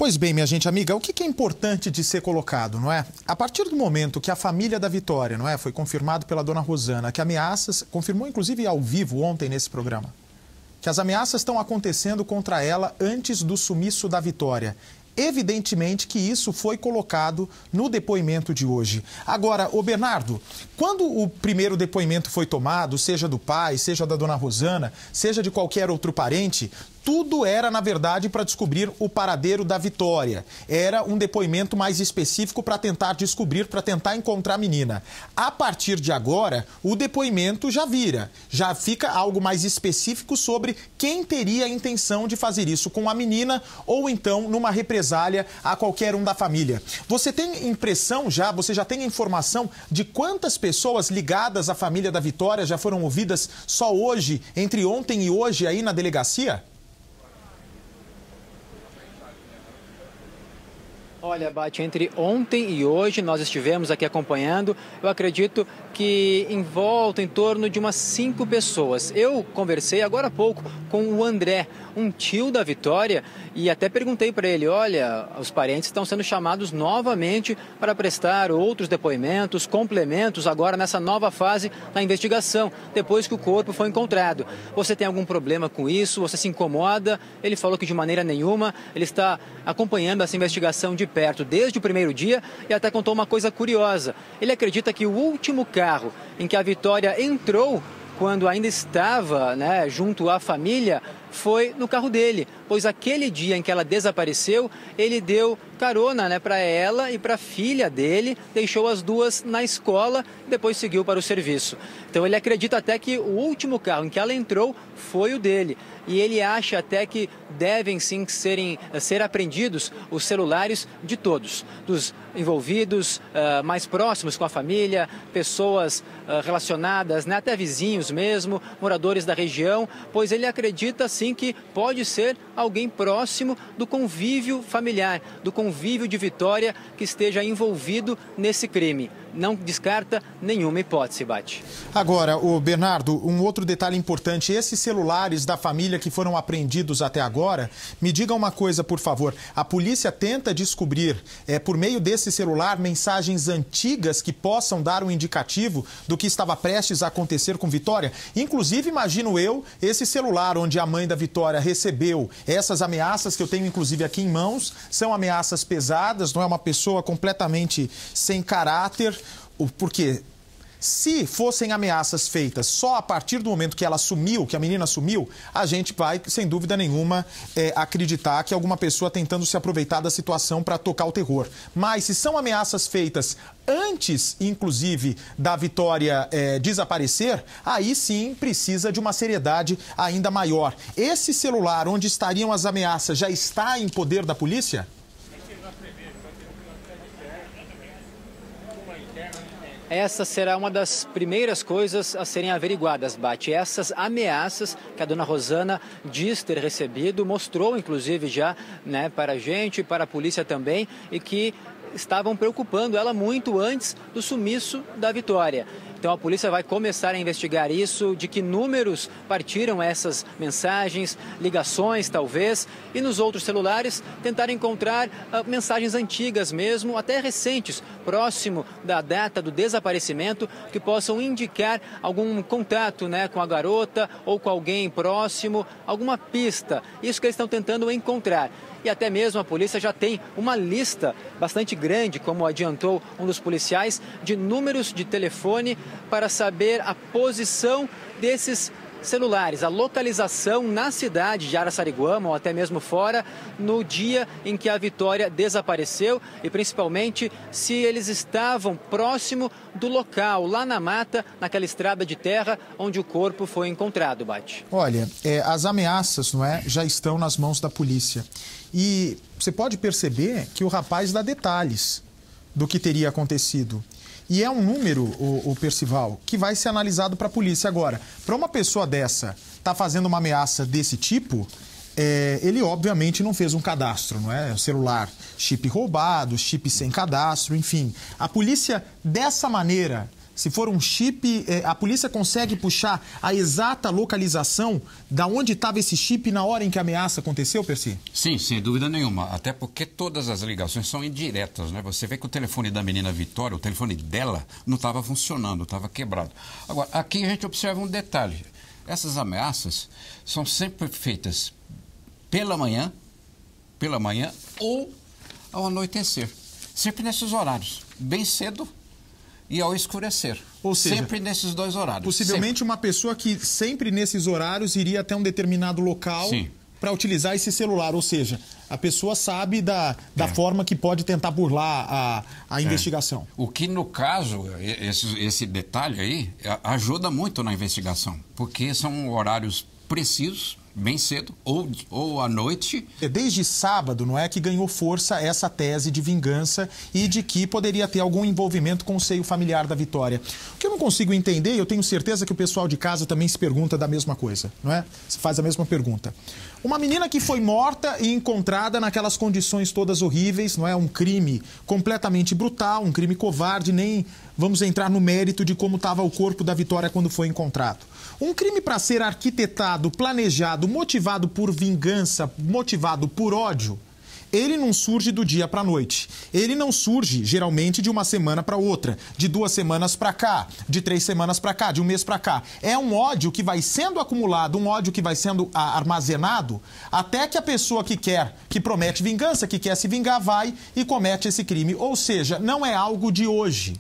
Pois bem, minha gente amiga, o que é importante de ser colocado, não é? A partir do momento que a família da Vitória, não é, foi confirmado pela dona Rosana, que ameaças, confirmou inclusive ao vivo ontem nesse programa, que as ameaças estão acontecendo contra ela antes do sumiço da Vitória. Evidentemente que isso foi colocado no depoimento de hoje. Agora, ô Bernardo, quando o primeiro depoimento foi tomado, seja do pai, seja da dona Rosana, seja de qualquer outro parente, tudo era, na verdade, para descobrir o paradeiro da Vitória. Era um depoimento mais específico para tentar descobrir, para tentar encontrar a menina. A partir de agora, o depoimento já fica algo mais específico sobre quem teria a intenção de fazer isso com a menina ou então numa represália a qualquer um da família. Você tem impressão você já tem informação de quantas pessoas ligadas à família da Vitória já foram ouvidas só hoje, entre ontem e hoje aí na delegacia? Olha, Bate, entre ontem e hoje nós estivemos aqui acompanhando, eu acredito que em torno de umas 5 pessoas. Eu conversei agora há pouco com o André, um tio da Vitória, e até perguntei para ele, olha, os parentes estão sendo chamados novamente para prestar outros depoimentos, complementos agora nessa nova fase da investigação, depois que o corpo foi encontrado. Você tem algum problema com isso? Você se incomoda? Ele falou que de maneira nenhuma, ele está acompanhando essa investigação de perto desde o primeiro dia e até contou uma coisa curiosa. Ele acredita que o último carro em que a Vitória entrou quando ainda estava, junto à família, foi no carro dele, pois aquele dia em que ela desapareceu, ele deu carona para ela e para a filha dele, deixou as duas na escola e depois seguiu para o serviço. Então ele acredita até que o último carro em que ela entrou foi o dele. E ele acha até que devem sim ser apreendidos os celulares de todos, dos envolvidos mais próximos com a família, pessoas relacionadas, até vizinhos mesmo, moradores da região, pois ele acredita sim que pode ser alguém próximo do convívio familiar, do convívio de Vitória que esteja envolvido nesse crime. Não descarta nenhuma hipótese, Bate. Agora, o Bernardo, um outro detalhe importante, esses celulares da família que foram apreendidos até agora, me diga uma coisa, por favor, a polícia tenta descobrir, por meio desse celular, mensagens antigas que possam dar um indicativo do que estava prestes a acontecer com Vitória? Inclusive, imagino eu, esse celular onde a mãe da Vitória recebeu essas ameaças que eu tenho inclusive aqui em mãos, são ameaças pesadas, não é uma pessoa completamente sem caráter, porque se fossem ameaças feitas só a partir do momento que ela sumiu, que a menina sumiu, a gente vai, sem dúvida nenhuma, acreditar que alguma pessoa tentando se aproveitar da situação para tocar o terror. Mas se são ameaças feitas antes, inclusive, da Vitória desaparecer, aí sim precisa de uma seriedade ainda maior. Esse celular onde estariam as ameaças já está em poder da polícia? Essa será uma das primeiras coisas a serem averiguadas, Bate. Essas ameaças que a dona Rosana diz ter recebido, mostrou inclusive já para a gente, para a polícia também, e que estavam preocupando ela muito antes do sumiço da Vitória. Então a polícia vai começar a investigar isso, de que números partiram essas mensagens, ligações talvez, e nos outros celulares tentar encontrar mensagens antigas mesmo, até recentes, próximo da data do desaparecimento, que possam indicar algum contato com a garota ou com alguém próximo, alguma pista. Isso que eles estão tentando encontrar. E até mesmo a polícia já tem uma lista bastante grande, como adiantou um dos policiais, de números de telefone para saber a posição desses celulares, a localização na cidade de Araçariguama ou até mesmo fora, no dia em que a Vitória desapareceu e principalmente se eles estavam próximo do local, lá na mata, naquela estrada de terra onde o corpo foi encontrado, Bate. Olha, as ameaças, já estão nas mãos da polícia. E você pode perceber que o rapaz dá detalhes do que teria acontecido. E é um número, o Percival, que vai ser analisado para a polícia. Agora, para uma pessoa dessa estar fazendo uma ameaça desse tipo, ele obviamente não fez um cadastro, não é? Celular, chip roubado, chip sem cadastro, enfim. A polícia, dessa maneira, Se for um chip, a polícia consegue puxar a exata localização da onde estava esse chip na hora em que a ameaça aconteceu, Percy? Sim, sem dúvida nenhuma. Até porque todas as ligações são indiretas, né? Você vê que o telefone da menina Vitória, o telefone dela, não estava funcionando, estava quebrado. Agora, aqui a gente observa um detalhe. Essas ameaças são sempre feitas pela manhã ou ao anoitecer. Sempre nesses horários, bem cedo e ao escurecer. Ou seja, sempre nesses dois horários. Possivelmente sempre. Uma pessoa que sempre nesses horários iria até um determinado local para utilizar esse celular. Ou seja, a pessoa sabe da forma que pode tentar burlar a investigação. O que, no caso, esse detalhe aí ajuda muito na investigação, porque são horários precisos, bem cedo, ou à noite. Desde sábado, não é, que ganhou força essa tese de vingança e de que poderia ter algum envolvimento com o seio familiar da Vitória. O que eu não consigo entender, e eu tenho certeza que o pessoal de casa também se pergunta da mesma coisa, não é? Se faz a mesma pergunta. Uma menina que foi morta e encontrada naquelas condições todas horríveis, não é? Um crime completamente brutal, um crime covarde, nem vamos entrar no mérito de como estava o corpo da Vitória quando foi encontrado. Um crime para ser arquitetado, planejado, motivado por vingança, motivado por ódio, ele não surge do dia para a noite. Ele não surge, geralmente, de uma semana para outra, de 2 semanas para cá, de 3 semanas para cá, de 1 mês para cá. É um ódio que vai sendo acumulado, um ódio que vai sendo armazenado, até que a pessoa que promete vingança, que quer se vingar, vai e comete esse crime. Ou seja, não é algo de hoje.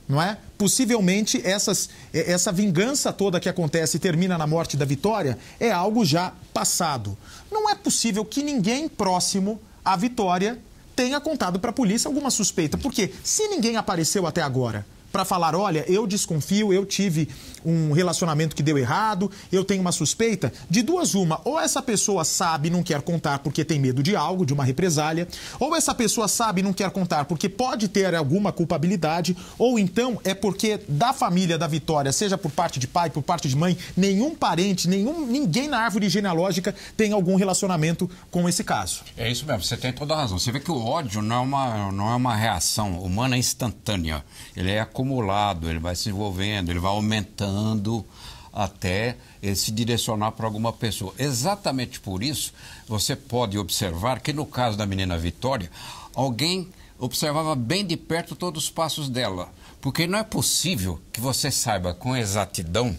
Não é? Possivelmente essa vingança toda que acontece e termina na morte da Vitória é algo já passado. Não é possível que ninguém próximo à Vitória tenha contado para a polícia alguma suspeita. Porque se ninguém apareceu até agora para falar, olha, eu desconfio, eu tive um relacionamento que deu errado, eu tenho uma suspeita, de duas uma, ou essa pessoa sabe e não quer contar porque tem medo de algo, de uma represália, ou essa pessoa sabe e não quer contar porque pode ter alguma culpabilidade, ou então é porque da família da Vitória, seja por parte de pai, por parte de mãe, nenhum parente, ninguém na árvore genealógica tem algum relacionamento com esse caso. É isso mesmo, você tem toda a razão. Você vê que o ódio não é uma reação humana instantânea, ele é acumulado, ele vai se envolvendo, ele vai aumentando até ele se direcionar para alguma pessoa. Exatamente por isso, você pode observar que no caso da menina Vitória, alguém observava bem de perto todos os passos dela. Porque não é possível que você saiba com exatidão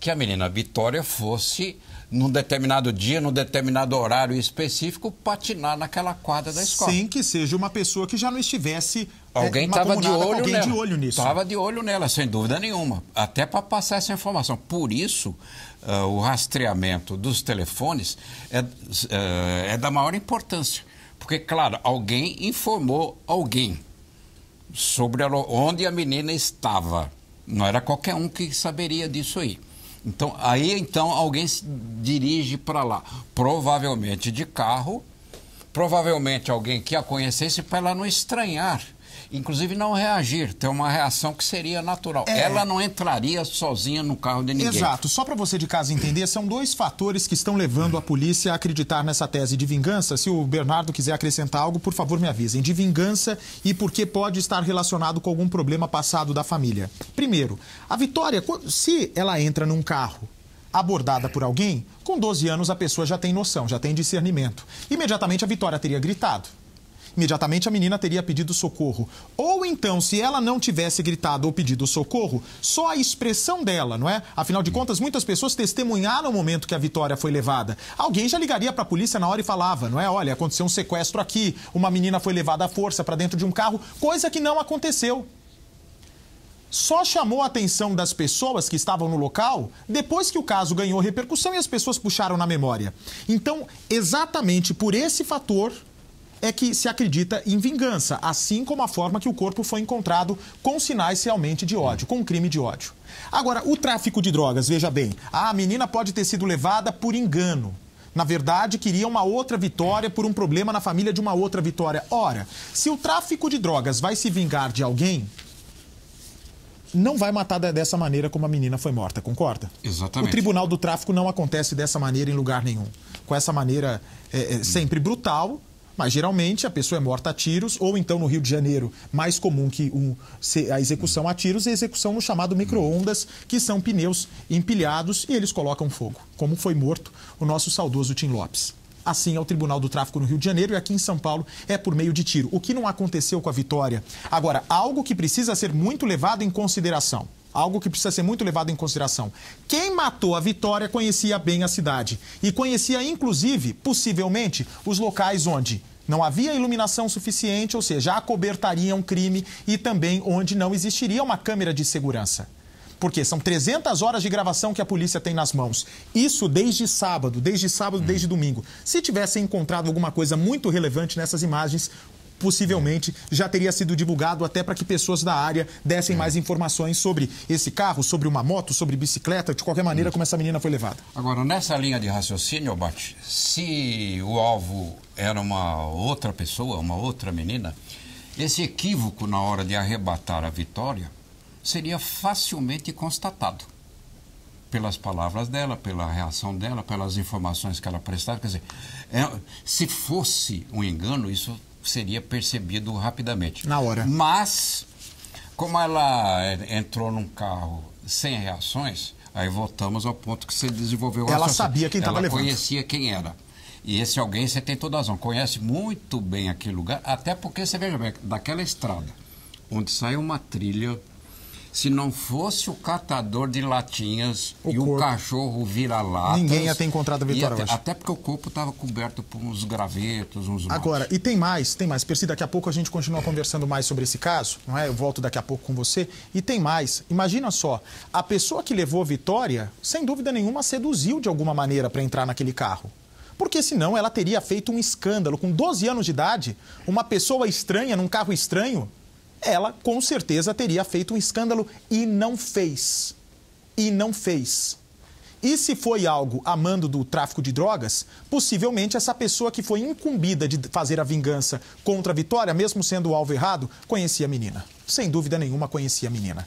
que a menina Vitória fosse, num determinado dia, num determinado horário específico, patinar naquela quadra da escola. Sem que seja uma pessoa que já não estivesse... Alguém estava de olho nisso. Estava de olho nela, sem dúvida nenhuma. Até para passar essa informação. Por isso, o rastreamento dos telefones é da maior importância. Porque, claro, alguém informou alguém sobre onde a menina estava. Não era qualquer um que saberia disso aí. Então, alguém se dirige para lá. Provavelmente de carro, provavelmente alguém que a conhecesse para ela não estranhar. Inclusive não reagir, ter uma reação que seria natural. Ela não entraria sozinha no carro de ninguém. Exato. Só para você de casa entender, são 2 fatores que estão levando a polícia a acreditar nessa tese de vingança. Se o Bernardo quiser acrescentar algo, por favor, me avisem. De vingança e porque pode estar relacionado com algum problema passado da família. Primeiro, a Vitória, se ela entra num carro abordada por alguém, com 12 anos a pessoa já tem noção, já tem discernimento. Imediatamente a Vitória teria gritado. Imediatamente a menina teria pedido socorro. Ou então, se ela não tivesse gritado ou pedido socorro, só a expressão dela, não é? Afinal de contas, muitas pessoas testemunharam o momento que a Vitória foi levada. Alguém já ligaria para a polícia na hora e falava, não é? Olha, aconteceu um sequestro aqui, uma menina foi levada à força para dentro de um carro, coisa que não aconteceu. Só chamou a atenção das pessoas que estavam no local depois que o caso ganhou repercussão e as pessoas puxaram na memória. Então, exatamente por esse fator é que se acredita em vingança, assim como a forma que o corpo foi encontrado com sinais realmente de ódio, com um crime de ódio. Agora, o tráfico de drogas, veja bem, a menina pode ter sido levada por engano. Na verdade, queria uma outra Vitória por um problema na família de uma outra Vitória. Ora, se o tráfico de drogas vai se vingar de alguém, não vai matar dessa maneira como a menina foi morta, concorda? Exatamente. O tribunal do tráfico não acontece dessa maneira em lugar nenhum. Com essa maneira sempre brutal, Mas geralmente a pessoa é morta a tiros, ou então no Rio de Janeiro, mais comum que a execução a tiros é a execução no chamado micro-ondas, que são pneus empilhados e eles colocam fogo, como foi morto o nosso saudoso Tim Lopes. Assim é o Tribunal do Tráfico no Rio de Janeiro e aqui em São Paulo é por meio de tiro. O que não aconteceu com a Vitória? Agora, algo que precisa ser muito levado em consideração. Algo que precisa ser muito levado em consideração. Quem matou a Vitória conhecia bem a cidade e conhecia, inclusive, possivelmente, os locais onde não havia iluminação suficiente, ou seja, acobertaria um crime e também onde não existiria uma câmera de segurança. Porque são 300 horas de gravação que a polícia tem nas mãos. Isso desde sábado, desde domingo. Se tivesse encontrado alguma coisa muito relevante nessas imagens, possivelmente já teria sido divulgado até para que pessoas da área dessem mais informações sobre esse carro, sobre uma moto, sobre bicicleta, de qualquer maneira como essa menina foi levada. Agora, nessa linha de raciocínio, Bate, se o alvo era uma outra pessoa, uma outra menina, esse equívoco na hora de arrebatar a Vitória seria facilmente constatado pelas palavras dela, pela reação dela, pelas informações que ela prestava. Quer dizer, se fosse um engano, isso seria percebido rapidamente. Na hora. Mas, como ela entrou num carro sem reações, aí voltamos ao ponto que você desenvolveu o Ela sabia quem estava levando. Ela conhecia quem era. E esse alguém, você tem toda a razão, conhece muito bem aquele lugar, até porque, você veja bem, daquela estrada, onde sai uma trilha, se não fosse o catador de latinhas o cachorro vira-latas... Ninguém ia ter encontrado a Vitória, até porque o corpo estava coberto por uns gravetos, uns... Agora, e tem mais. Percy, daqui a pouco a gente continua conversando mais sobre esse caso, não é? Eu volto daqui a pouco com você. E tem mais. Imagina só, a pessoa que levou a Vitória, sem dúvida nenhuma, seduziu de alguma maneira para entrar naquele carro. Porque senão ela teria feito um escândalo. Com 12 anos de idade, uma pessoa estranha num carro estranho, ela com certeza teria feito um escândalo e não fez. E não fez. E se foi algo a mando do tráfico de drogas, possivelmente essa pessoa que foi incumbida de fazer a vingança contra a Vitória, mesmo sendo o alvo errado, conhecia a menina. Sem dúvida nenhuma conhecia a menina.